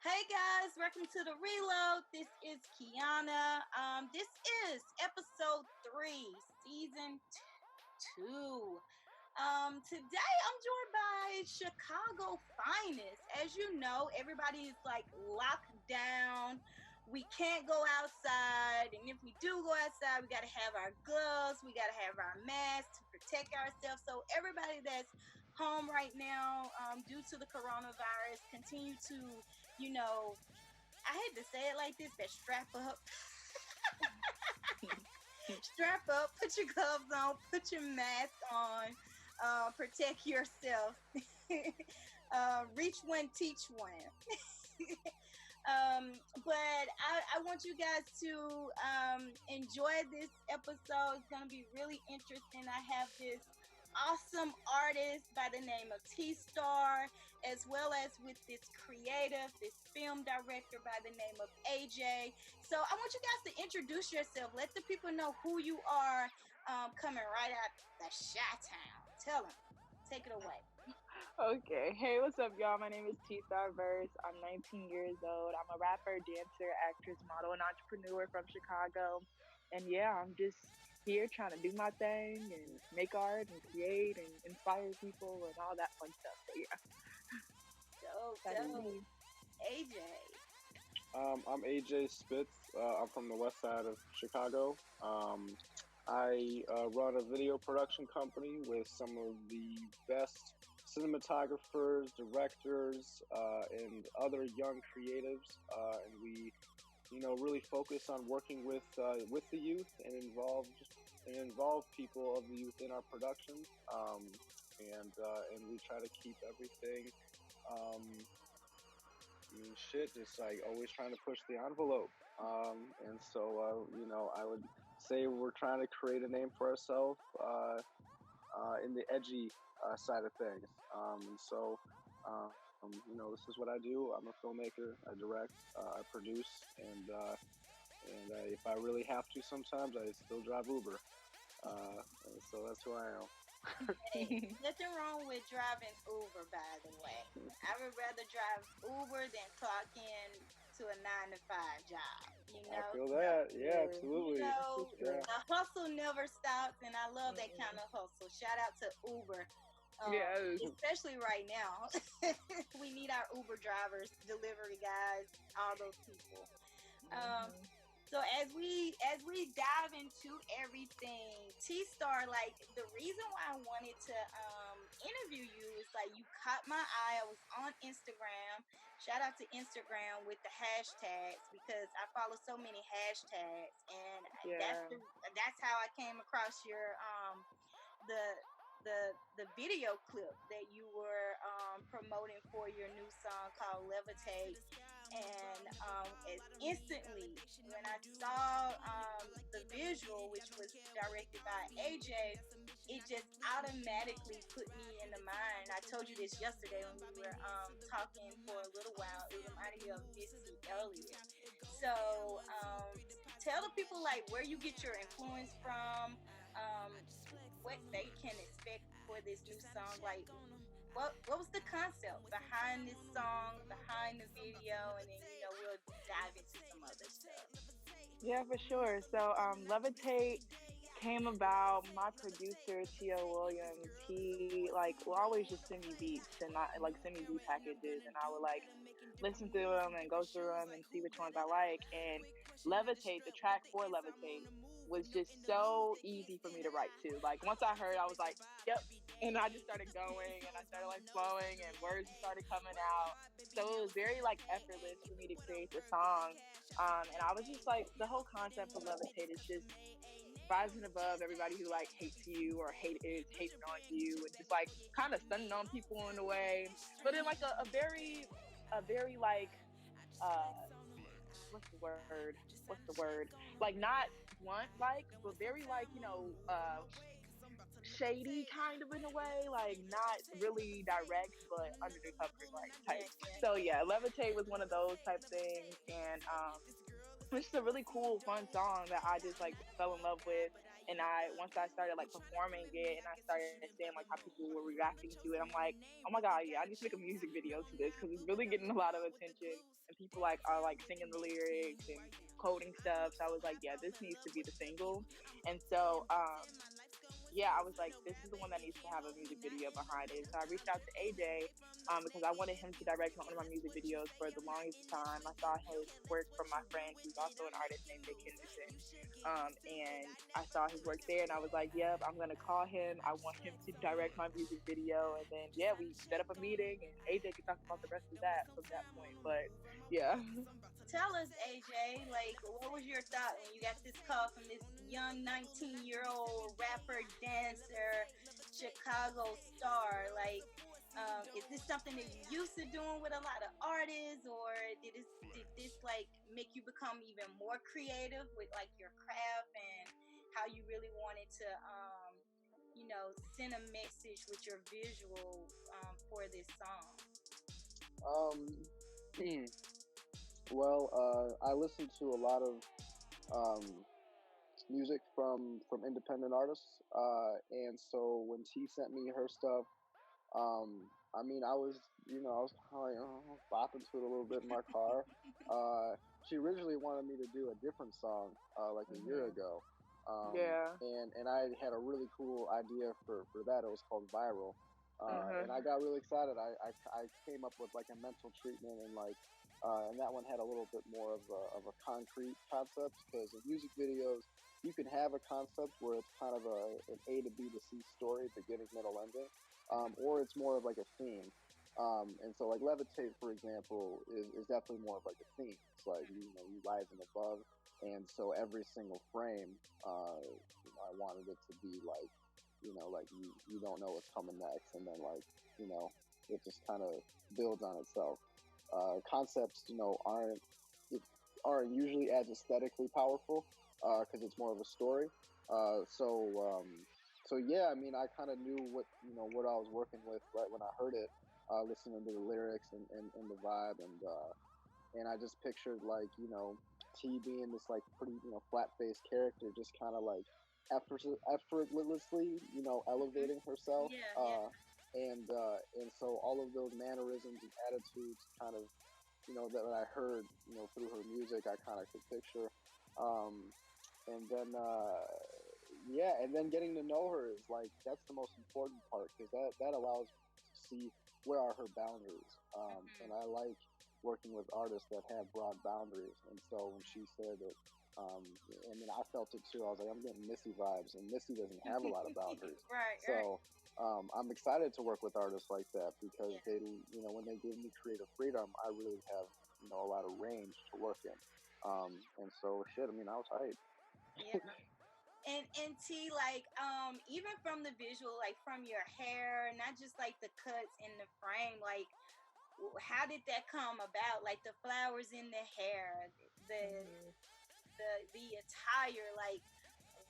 Hey guys, welcome to the Reload. This is Kiana. This is episode 3, season 2. Today I'm joined by Chicago finest. As you know, everybody is like locked down. We can't go outside, and if we do go outside, we got to have our gloves, we got to have our masks to protect ourselves. So everybody that's home right now, due to the coronavirus, continue to, you know, I hate to say it like this, but strap up. Strap up, put your gloves on, put your mask on, protect yourself. Reach one, teach one. But I want you guys to enjoy this episode. It's going to be really interesting. I have this awesome artist by the name of T-Star, as well as with this creative, this film director by the name of AJ. So I want you guys to introduce yourself. Let the people know who you are, coming right out the Chi-Town. Tell them. Take it away. Okay. Hey, what's up, y'all? My name is T-Star Verse. I'm 19 years old. I'm a rapper, dancer, actress, model, and entrepreneur from Chicago. And yeah, I'm just here trying to do my thing and make art and create and inspire people and all that fun stuff. So yeah. Dope. AJ. I'm AJ Spitz. I'm from the west side of Chicago. I run a video production company with some of the best cinematographers, directors, and other young creatives, and we, really focus on working with the youth and involve people of the youth in our production, and we try to keep everything. Just like always trying to push the envelope. And so, I would say we're trying to create a name for ourselves in the edgy side of things. This is what I do. I'm a filmmaker. I direct, I produce, and if I really have to, sometimes I still drive Uber. And so that's who I am. Hey, nothing wrong with driving Uber, by the way. I would rather drive Uber than clock in to a 9 to 5 job. I feel that. Yeah, absolutely. The hustle never stops, and I love that kind of hustle. Shout out to Uber. Especially right now. We need our Uber drivers, delivery guys, all those people. So as we dive into everything, T-Star, like the reason why I wanted to interview you is like you caught my eye. I was on Instagram. Shout out to Instagram with the hashtags, because I follow so many hashtags, and that's how I came across your the video clip that you were promoting for your new song called Levitate. And instantly when I saw the visual, which was directed by AJ, it just automatically put me in the mind. I told you this yesterday when we were talking for a little while. It reminded me of Missy Elliott. So tell the people like where you get your influence from, what they can expect for this new song. Like what was the concept behind this song, behind the video, and then we'll dive into some other stuff. Yeah, for sure. So Levitate came about. My producer T.O. Williams, he will always just send me beats and not send me beat packages, and I would listen through them and go through them and see which ones I like. And Levitate, the track for Levitate, was just so easy for me to write to. Like once I heard, I was like, yep. And I just started going, and I started flowing, and words started coming out. So it was very effortless for me to create the song. And I was just the whole concept of Levitate is just rising above everybody who hates you or hating on you, and just kind of stunning on people in a way, but in a very what's the word, not blunt, but very shady kind of in a way, not really direct, but under the covers type. So yeah, Levitate was one of those type things, and it's just a really cool, fun song that I just fell in love with. And once I started like performing it and I started seeing like how people were reacting to it, I'm like, oh my God, yeah, I need to make a music video to this because it's really getting a lot of attention and people like are like singing the lyrics and quoting stuff. So I was like, yeah, this needs to be the single. And so, yeah, I was like, this is the one that needs to have a music video behind it. So I reached out to AJ because I wanted him to direct one of my music videos for the longest time. I saw his work from my friend who's also an artist named Nick Henderson. And I saw his work there and I was like, yep, I'm going to call him. I want him to direct my music video. And then, yeah, we set up a meeting and AJ could talk about the rest of that from that point. But yeah. Tell us, AJ, like, what was your thought when you got this call from this young 19-year-old rapper, dancer, Chicago star? Like, is this something that you used to doing with a lot of artists, or did this like make you become even more creative with like your craft and how you really wanted to, send a message with your visual for this song? Well, I listen to a lot of music from independent artists, and so when T sent me her stuff, I mean, I was kind of like bopping to it a little bit in my car. She originally wanted me to do a different song, like a year ago. Yeah. And I had a really cool idea for that. It was called Viral. And I got really excited. I came up with like a mental treatment and like, and that one had a little bit more of a concrete concept, because in music videos, you can have a concept where it's kind of an A to B to C story, beginning, middle, ending, or it's more of like a theme. And so like Levitate, for example, is definitely more of like a theme. It's like, you rise and above. And so every single frame, I wanted it to be like, like you don't know what's coming next. And then like, it just kind of builds on itself. Concepts, aren't usually as aesthetically powerful, because it's more of a story. So yeah, I mean, I kind of knew what I was working with right when I heard it, listening to the lyrics and the vibe, and I just pictured like T being this like pretty flat-faced character, just kind of like effortlessly elevating herself. And so all of those mannerisms and attitudes kind of that I heard through her music, I kind of could picture. And then and then getting to know her is like, that's the most important part, because that allows me to see where are her boundaries. And I like working with artists that have broad boundaries. And so when she said it, I mean, I felt it too. I was like, I'm getting Missy vibes, and Missy doesn't have a lot of boundaries. So I'm excited to work with artists like that, because they, when they give me creative freedom, I really have a lot of range to work in. And so shit, I mean, I was hyped. Yeah. And T, like, even from the visual, like from your hair, not just like the cuts in the frame, like, how did that come about? Like the flowers in the hair, the attire, like,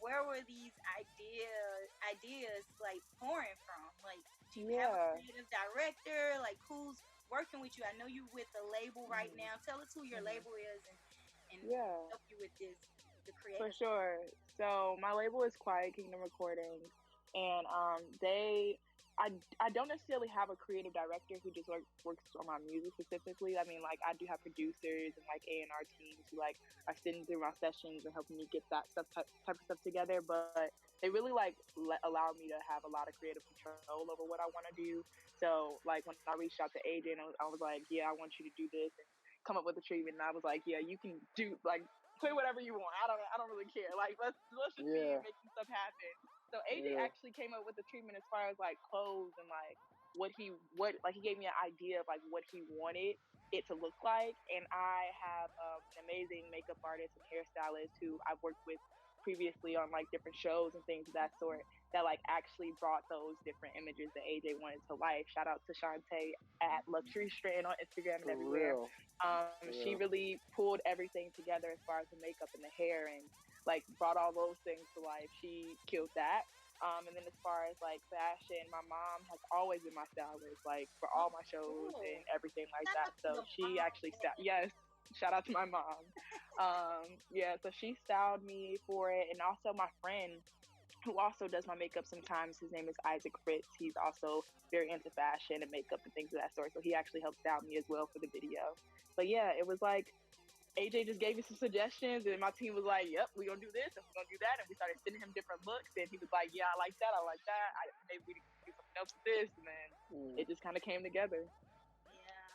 where were these ideas like pouring from? Like, do you have a creative director? Like, who's working with you? I know you with the label right now. Tell us who your label is and help you with the creative. For sure. So my label is Quiet Kingdom Recordings, and I don't necessarily have a creative director who just works on my music specifically. I mean, like, I do have producers and like A&R teams who like are sitting through my sessions and helping me get that type of stuff together. But they really like allow me to have a lot of creative control over what I want to do. So like when I reached out to AJ, and I was like, yeah, I want you to do this and come up with a treatment. And I was like, yeah, you can do like play whatever you want. I don't really care. Like let's just be making stuff happen. So AJ actually came up with the treatment as far as like clothes and like he gave me an idea of like what he wanted it to look like. And I have an amazing makeup artist and hairstylist who I've worked with previously on like different shows and things of that sort, that like actually brought those different images that AJ wanted to life. Shout out to Shantae at Luxury Strand on Instagram and everywhere. She really pulled everything together as far as the makeup and the hair, and like brought all those things to life. She killed that. And then as far as like fashion, my mom has always been my stylist, like for all my shows and everything like that. So she actually shout out to my mom. So she styled me for it. And also my friend who also does my makeup sometimes. His name is Isaac Fritz. He's also very into fashion and makeup and things of that sort. So he actually helped out me as well for the video. But yeah, it was like AJ just gave me some suggestions, and my team was like, "Yep, we're gonna do this and we're gonna do that." And we started sending him different looks, and he was like, "Yeah, I like that. I like that. Maybe we can do something else with this." And then it just kind of came together. Yeah.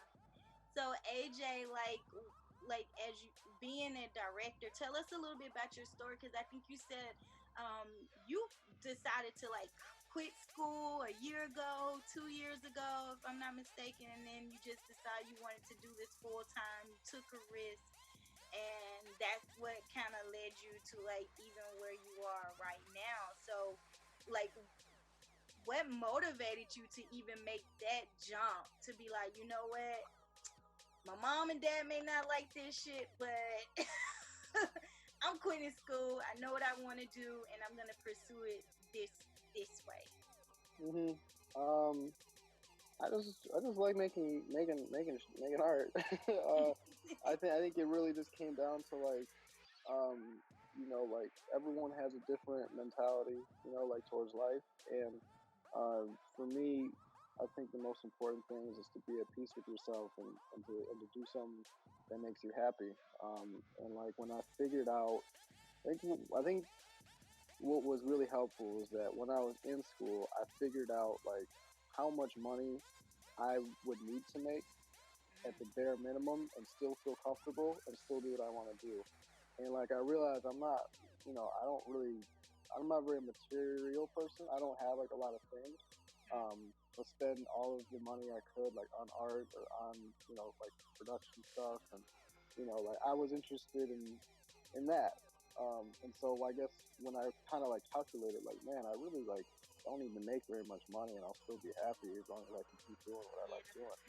So AJ, like as you being a director, tell us a little bit about your story, because I think you said you decided to like quit school a year ago, 2 years ago, if I'm not mistaken, and then you just decided you wanted to do this full time. You took a risk, and that's what kind of led you to like even where you are right now. So, like, what motivated you to even make that jump to be like, you know what? My mom and dad may not like this shit, but I'm quitting school. I know what I want to do, and I'm gonna pursue it this way. I just like making art. I think it really just came down to like, like everyone has a different mentality, like towards life, and for me, I think the most important thing is just to be at peace with yourself and to do something that makes you happy. And like when I figured out, I think what was really helpful was that when I was in school, I figured out like how much money I would need to make at the bare minimum and still feel comfortable and still do what I want to do. And like I realized I'm not a very material person. I don't have like a lot of things. To spend all of the money I could like on art or on, like production stuff, and like I was interested in that. And so I guess when I kind of like calculated, like, man, I really like don't even make very much money and I'll still be happy as long as I can keep doing what I like doing.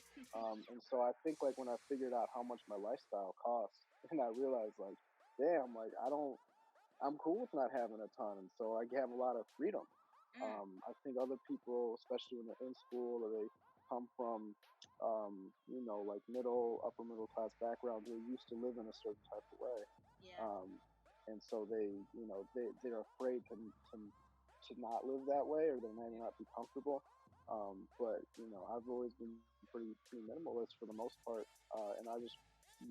And so I think like when I figured out how much my lifestyle costs, and I realized like, damn, like I'm cool with not having a ton, and so I have a lot of freedom. I think other people, especially when they're in school or they come from, like upper middle class backgrounds, they're used to live in a certain type of way. Yeah. And so they're afraid to not live that way, or they may not be comfortable. But I've always been pretty minimalist for the most part, and I just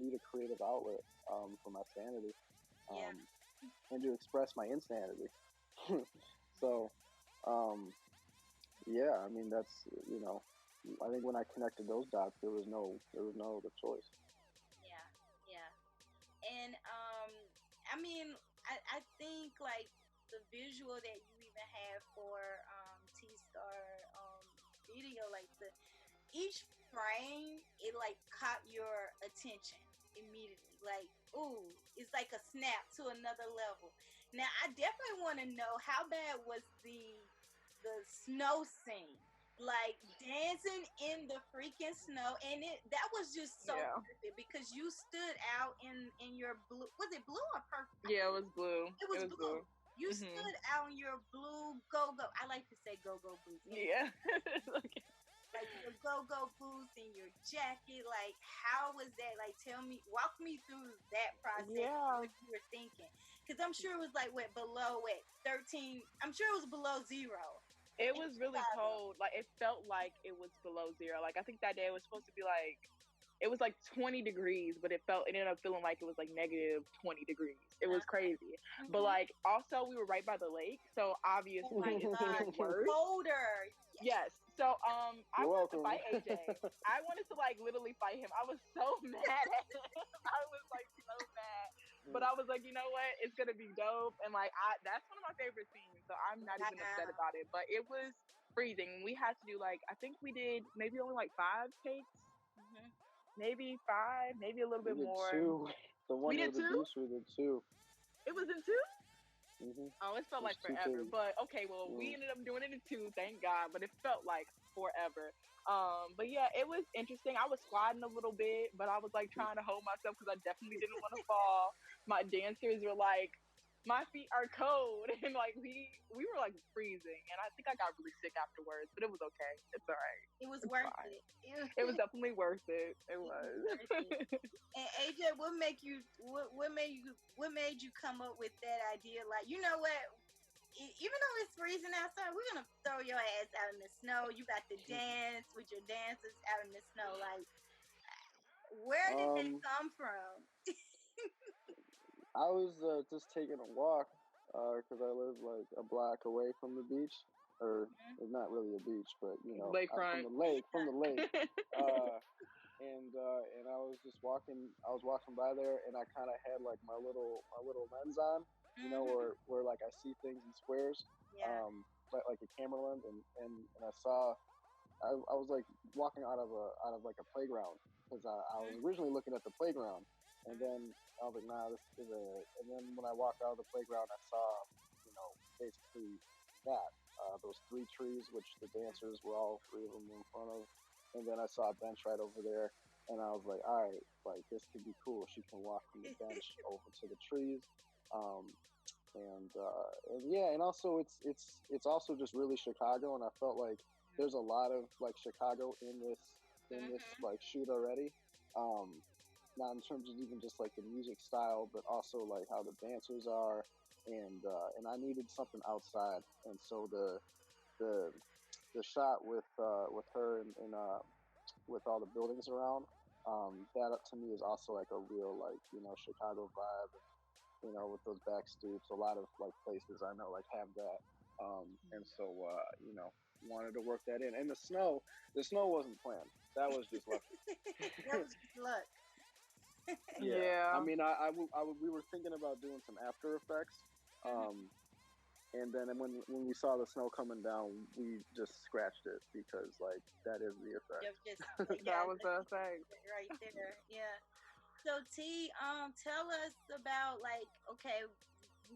need a creative outlet for my sanity, and to express my insanity. So, yeah, I mean that's I think when I connected those dots, there was no other choice. Yeah. And I mean, I think like the visual that you even have for T-Star video, like each frame, it like caught your attention immediately. Like, ooh, it's like a snap to another level. Now, I definitely want to know how bad was the snow scene, like dancing in the freaking snow, and that was just so perfect because you stood out in your blue. Was it blue or purple? Yeah, it was blue. It was blue. You stood out in your blue go-go. I like to say go-go boots. Yeah. Okay. Like your go-go boots and your jacket. Like, how was that? Like, walk me through that process. Yeah. What you were thinking. Because I'm sure it was like, below 13? I'm sure it was below zero. It was really cold. Like, it felt like it was below zero. Like, I think that day it was supposed to be like, it was like 20 degrees, but it ended up feeling like it was like negative 20 degrees. It was crazy. Mm-hmm. But like, also we were right by the lake, so obviously it's even worse. Colder. Yes. So I wanted to fight AJ. I wanted to like literally fight him. I was so mad at him. I was like so mad. But I was like, you know what? It's gonna be dope. And like that's one of my favorite scenes. So I'm not even upset about it. But it was freezing. We had to do like, I think we did maybe only like 5 takes. Mm-hmm. Maybe 5, maybe a little bit more. 2. The one with the beach, we did 2. It was in 2? Mm-hmm. Oh, it felt like forever. But okay, well, we ended up doing it in 2, thank God. But it felt like forever. But yeah, it was interesting. I was sliding a little bit, but I was like trying to hold myself because I definitely didn't want to fall. My dancers were like, my feet are cold, and like we were like freezing, and I think I got really sick afterwards, but it was okay. It's all right. It was worth it. It was definitely worth it. It was. And AJ, what made you come up with that idea? Like, you know what? even though it's freezing outside, we're gonna throw your ass out in the snow. You got to dance with your dancers out in the snow. Like, where did that come from? I was just taking a walk because I live like a block away from the beach, or it's not really a beach, but you know, lakefront. from the lake. And I was just walking. I was walking by there, and I kind of had like my little lens on, you know, where like I see things in squares, like a camera lens, and I saw. I was like walking out of like a playground because I was originally looking at the playground, and then I was like, nah, this is a. And then when I walked out of the playground, I saw, you know, basically that those 3 trees, which the dancers were all 3 of them in front of. And then I saw a bench right over there, and I was like, all right, like this could be cool. She can walk from the bench over to the trees, and yeah, and also it's also just really Chicago, and I felt like there's a lot of like Chicago in this like shoot already. Not in terms of even just like the music style, but also like how the dancers are, and I needed something outside, and so the shot with her and with all the buildings around, that to me is also like a real like, you know, Chicago vibe, and, you know, with those back stoops, a lot of like places I know like have that, and so you know, wanted to work that in. And the snow wasn't planned. That was just luck. That was just luck. Yeah. I mean, we were thinking about doing some After Effects, and then when we saw the snow coming down, we just scratched it because like that is the effect. That was the effect right there. Yeah. So T, tell us about like, okay,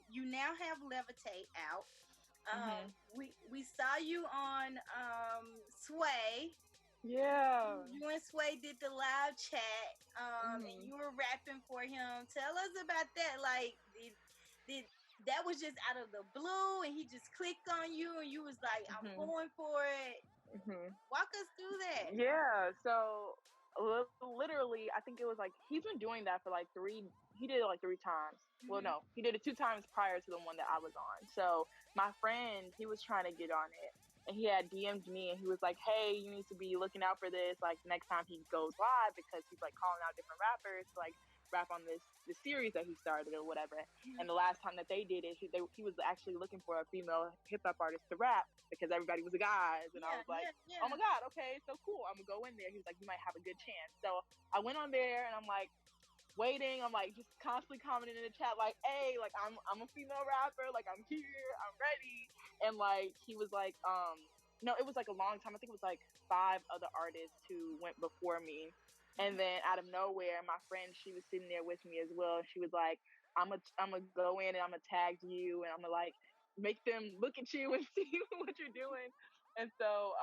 you now have Levitate out. We saw you on Sway. Yeah. You and Sway did the live chat, and you were rapping for him. Tell us about that. Like, did that was just out of the blue, and he just clicked on you, and you was like, "I'm going for it." Walk us through that. Yeah. So literally, I think it was like he's been doing that for like 3. He did it like 3 times. Well, no, he did it 2 times prior to the one that I was on. So my friend, he was trying to get on it, and he had DM'd me, and he was like, "Hey, you need to be looking out for this. Like next time he goes live, because he's like calling out different rappers to like rap on this series that he started or whatever." And the last time that they did it, he was actually looking for a female hip hop artist to rap because everybody was guys. And I was like, oh my God, okay, so cool. I'm gonna go in there. He was like, you might have a good chance. So I went on there, and I'm like waiting. I'm like just constantly commenting in the chat, like, hey, like I'm a female rapper, like I'm here, I'm ready. And like he was like, no, it was like a long time. I think it was like 5 other artists who went before me. And then out of nowhere, my friend, she was sitting there with me as well. She was like, I'm gonna go in and I'm gonna tag you, and I'm gonna like make them look at you and see what you're doing. And so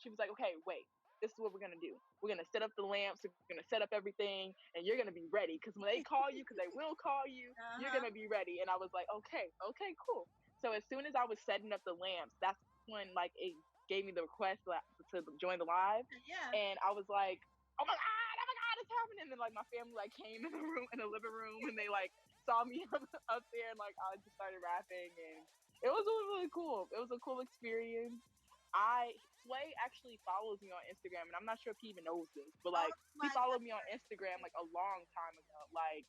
she was like, okay, wait, this is what we're gonna do. We're gonna set up the lamps, we're gonna set up everything, and you're gonna be ready. Because when they call you, because they will call you, you're gonna be ready. And I was like, okay, cool. So as soon as I was setting up the lamps, that's when like it gave me the request to join the live. And I was like, oh my God, it's happening. And then like my family like came in the living room, and they like saw me up there, and like I just started rapping, and it was really, really cool. It was a cool experience. Sway actually follows me on Instagram, and I'm not sure if he even knows this, but like he followed me on Instagram like a long time ago. Like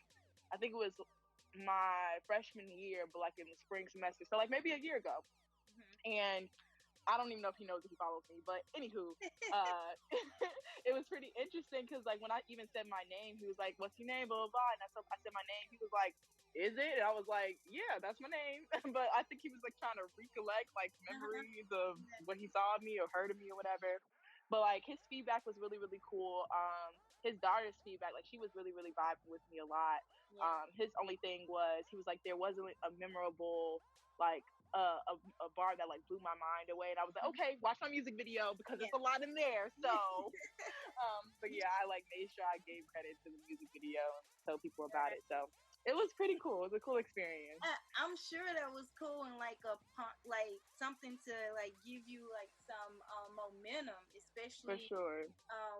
I think it was my freshman year, but like in the spring semester, so like maybe a year ago. And I don't even know if he knows that he follows me, but anywho, it was pretty interesting because like when I even said my name, he was like, "What's your name?" Blah blah blah. And I said my name. He was like, "Is it?" And I was like, "Yeah, that's my name." But I think he was like trying to recollect like memories of when he saw me or heard of me or whatever. But like his feedback was really, really cool. His daughter's feedback, like she was really, really vibing with me a lot. His only thing was he was like, there wasn't a memorable like a bar that like blew my mind away, and I was like, okay, watch my music video because there's a lot in there. So but yeah, I like made sure I gave credit to the music video and tell people about it. So it was pretty cool. It was a cool experience. I'm sure that was cool and like like something to like give you like some momentum, For especially sure.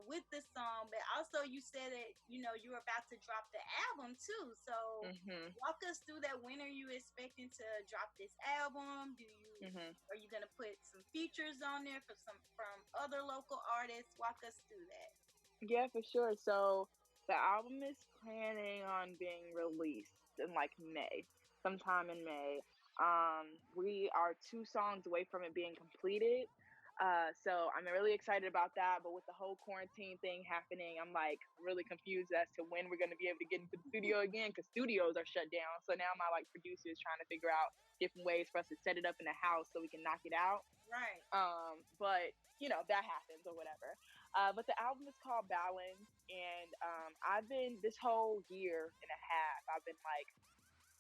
with the song. But also, you said that you were about to drop the album too. So Mhm. walk us through that. When are you expecting to drop this album? Mhm. Are you gonna put some features on there from other local artists? Walk us through that. Yeah, for sure. So the album is planning on being released in like May, sometime in May. We are 2 songs away from it being completed. So I'm really excited about that. But with the whole quarantine thing happening, I'm like really confused as to when we're gonna be able to get into the studio again because studios are shut down. So now my like producer is trying to figure out different ways for us to set it up in the house so we can knock it out. Right. But that happens or whatever. But the album is called Balance, and I've been this whole year and a half. I've been like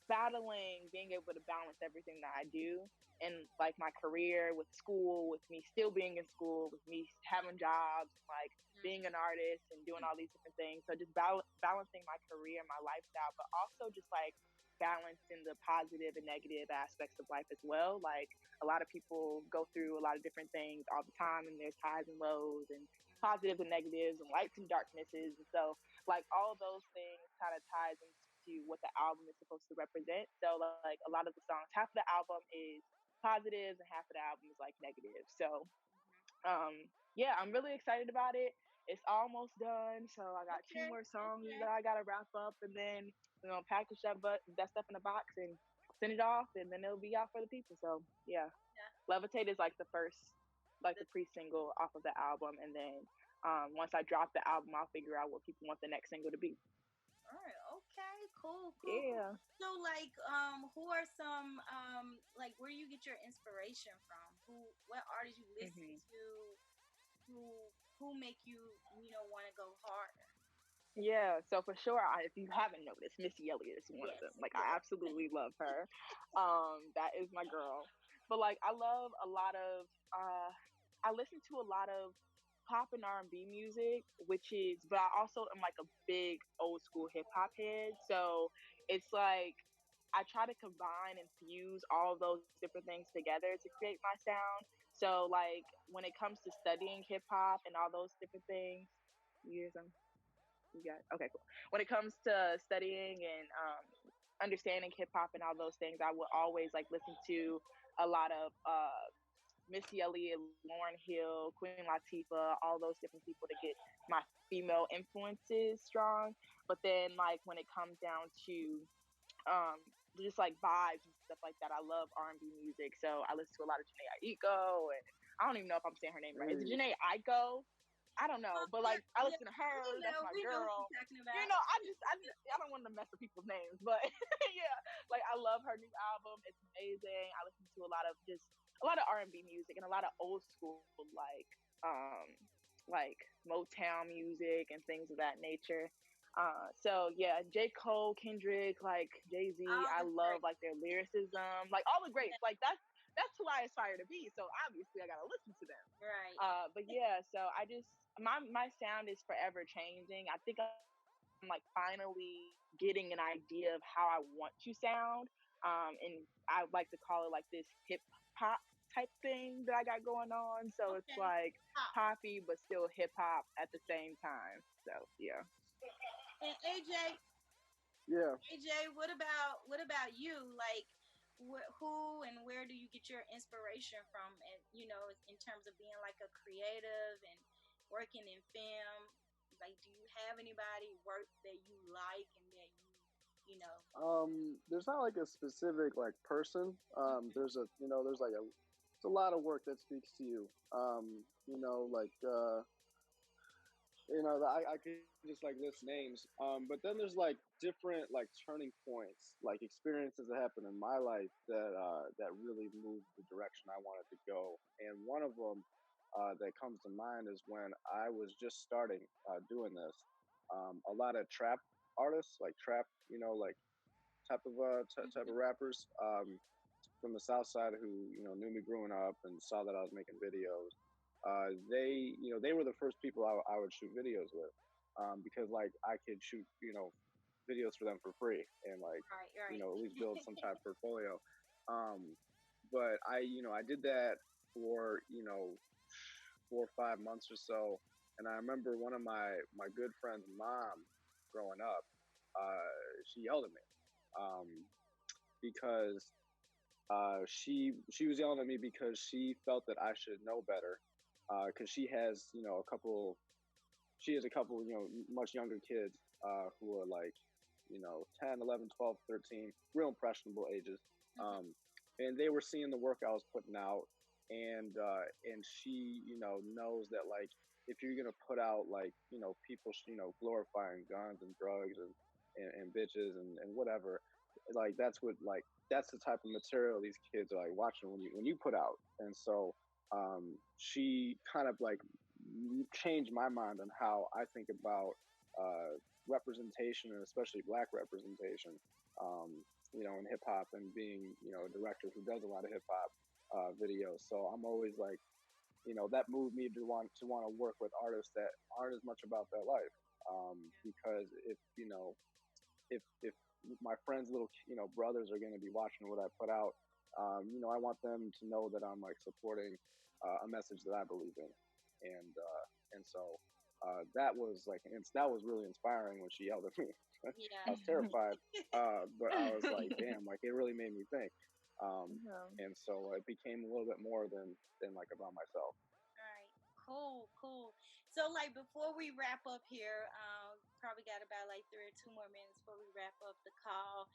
battling being able to balance everything that I do in like my career with school, with me still being in school, with me having jobs, like being an artist and doing all these different things. So just balancing my career and my lifestyle, but also just like balancing the positive and negative aspects of life as well. Like a lot of people go through a lot of different things all the time, and there's highs and lows and positives and negatives and lights and darknesses. And so like all those things kind of ties into what the album is supposed to represent. So like a lot of the songs, half of the album is positives and half of the album is like negative. So yeah, I'm really excited about it. It's almost done, so I got two Okay. more songs Okay. that I gotta wrap up, and then we're gonna package that stuff in a box and send it off, and then it'll be out for the people. So yeah, Yeah. Levitate is like the first, like the pre-single off of the album, and then once I drop the album, I'll figure out what people want the next single to be. All right. Okay. Cool. Cool. Cool. Yeah. So, like, who are some like where you get your inspiration from? What artists you listen hmm to? Who make you want to go harder? Yeah, so for sure, if you haven't noticed, Missy Elliott is one of them. Yes. Like, I Yes. absolutely love her. That is my girl. But like, I love a lot of. I listen to a lot of pop and R&B music, which is, but I also am like a big old school hip hop head. So it's like I try to combine and fuse all of those different things together to create my sound. So like when it comes to studying hip hop and all those different things, you hear some? You got okay, cool. When it comes to studying and understanding hip hop and all those things, I will always like listen to a lot of Missy Elliott, Lauren Hill, Queen Latifah, all those different people to get my female influences strong. But then like when it comes down to um just like vibes and stuff like that, I love R&B music. So I listen to a lot of Janae Aiko, and I don't even know if I'm saying her name right. Is it Hey, Janae Aiko? I don't know, but Yeah, like I yeah, listen to her. That's my we know what girl. you're talking You about. know, I don't want to mess with people's names, but yeah, like I love her new album. It's amazing. I listen to a lot of R&B music and a lot of old school like Motown music and things of that nature. So yeah, J. Cole, Kendrick, like Jay Z, All I the great. love like their lyricism, like all the greats. Like that's who I aspire to be. So obviously I gotta listen to them. Right. But yeah, so I just my sound is forever changing. I think I'm like finally getting an idea of how I want to sound. And I like to call it like this hip hop type thing that I got going on. So it's Okay. like Pop. poppy but still hip hop at the same time. So yeah. And yeah. AJ, what about you? Like, who and where do you get your inspiration from? And in terms of being like a creative and working in film, like, do you have anybody work that you like and that you know? There's not like a specific like person. There's like it's a lot of work that speaks to you. I could just like list names. But then there's like different like turning points, like experiences that happened in my life that really moved the direction I wanted to go. And one of them that comes to mind is when I was just starting doing this. A lot of trap artists, like trap, like type of rappers from the South Side who knew me growing up and saw that I was making videos. They were the first people I would shoot videos with because like I could shoot videos for them for free and like Right, right. at least build some type of portfolio. Um, but I did that for 4 or 5 months or so, and I remember one of my good friend's mom growing up, she yelled at me um, because she was yelling at me because she felt that I should know better because she has a couple much younger kids who are like 10, 11, 12, 13, real impressionable ages. Mhm. And they were seeing the work I was putting out, and she knows that like if you're gonna put out like people glorifying guns and drugs and bitches and whatever, like that's the type of material these kids are like watching when you put out. And so she kind of like changed my mind on how I think about representation, and especially black representation, in hip hop, and being a director who does a lot of hip hop videos. So I'm always like, that moved me to want to work with artists that aren't as much about that life, because if my friends' little brothers are going to be watching what I put out, I want them to know that I'm like supporting a message that I believe in, and so that was like that was really inspiring when she yelled at me. I Yeah. was terrified, but I was like, damn, like it really made me think. Yeah. And so it became a little bit more than like about myself. Right. Cool, cool. So, like, before we wrap up here, probably got about like 3 or 2 more minutes before we wrap up the call.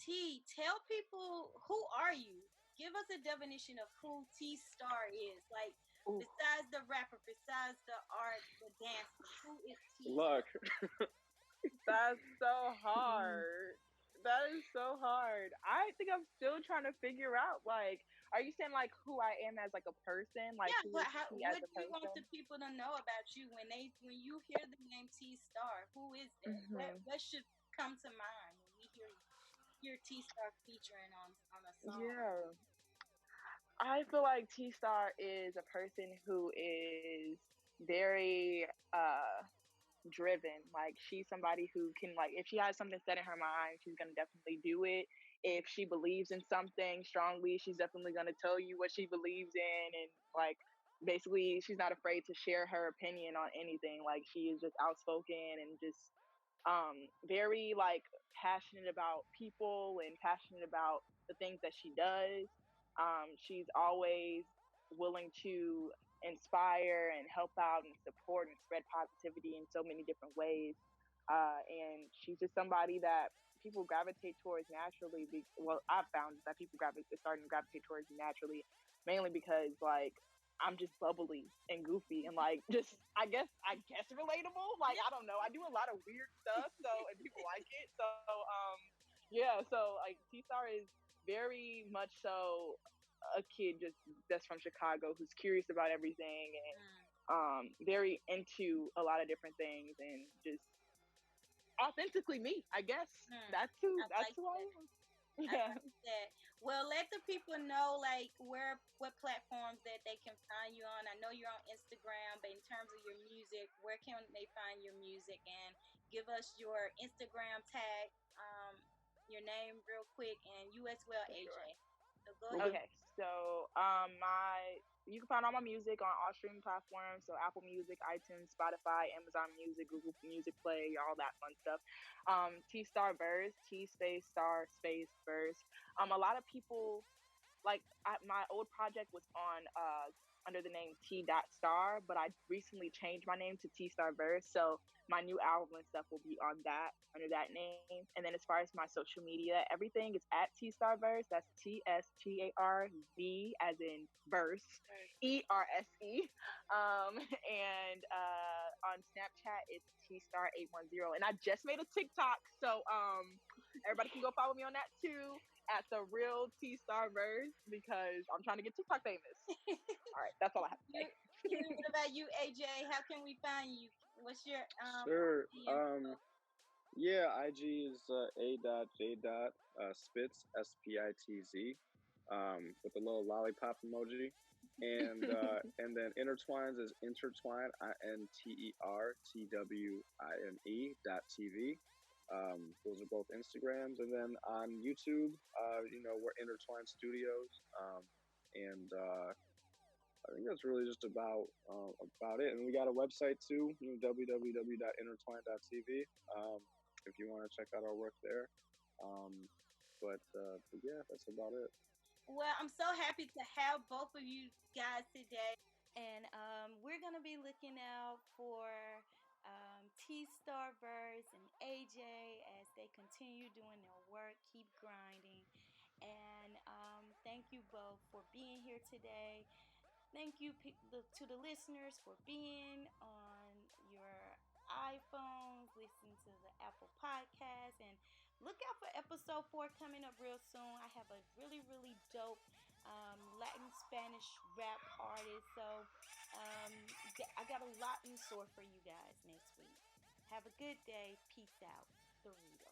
T, tell people, who are you? Give us a definition of who T Star is. Like, Ooh, besides the rapper, besides the art, the dancer, who is T Look, that's so hard. That is so hard. I think I'm still trying to figure out, like, are you saying like who I am as like a person? Like Yeah, who but is how, me as what a do you want the person? people to know about you when you hear the name T Star? Who is that? Hmm. What should come to mind when we hear T Star featuring on a song? Yeah. I feel like T Star is a person who is very driven. Like she's somebody who can, like, if she has something set in her mind, she's gonna definitely do it. If she believes in something strongly, she's definitely gonna tell you what she believes in, and like basically she's not afraid to share her opinion on anything. Like she is just outspoken and just very like passionate about people and passionate about the things that she does. She's always willing to inspire and help out and support and spread positivity in so many different ways. And she's just somebody that people gravitate towards naturally. Well, I've found that people starting to gravitate towards me naturally, mainly because like I'm just bubbly and goofy and like just I guess relatable. Like I don't know, I do a lot of weird stuff, so and people like it. So yeah, so like T Star is very much so a kid just that's from Chicago who's curious about everything Mm, and very into a lot of different things and just authentically me. I guess mm. that's who I that's like who I that. am. I Yeah. like that. Well, let the people know like what platforms that they can find you on. I know you're on Instagram, but in terms of your music, where can they find your music? And give us your Instagram tag, your name real quick, and you as well, For sure. AJ. So go ahead. Okay. Okay, so my you can find all my music on all streaming platforms, so Apple Music, iTunes, Spotify, Amazon Music, Google Music Play, all that fun stuff. T Star Verse, T space star space verse. A lot of people my old project was on under the name T dot Star, but I recently changed my name to T Star Verse. So my new album and stuff will be on that under that name. And then as far as my social media, everything is at T Star Verse. That's TSTARV as in verse, ERSE. And on Snapchat it's T Star 810. And I just made a TikTok, so everybody can go follow me on that too at the real T Star Verse because I'm trying to get TikTok famous. All right, that's all I have to say. Curious about you, AJ. How can we find you? What's your Sure. IG info? Yeah, IG is a dot j dot spitz spitz, with a little lollipop emoji, and then intertwines is intertwine intertwine dot tv. Those are both Instagrams, and then on YouTube, we're Intertwined Studios, and I think that's really just about it. And we got a website too, www.intertwined.tv. If you want to check out our work there. But yeah, that's about it. Well, I'm so happy to have both of you guys today. And we're going to be looking out for T Starverse and AJ as they continue doing their work, keep grinding. And thank you both for being here today. Thank you to the listeners for being on your iPhones, listen to the Apple Podcast, and look out for episode 4 coming up real soon. I have a really, really dope Latin Spanish rap artist, so I got a lot in store for you guys next week. Have a good day. Peace out. Dorito.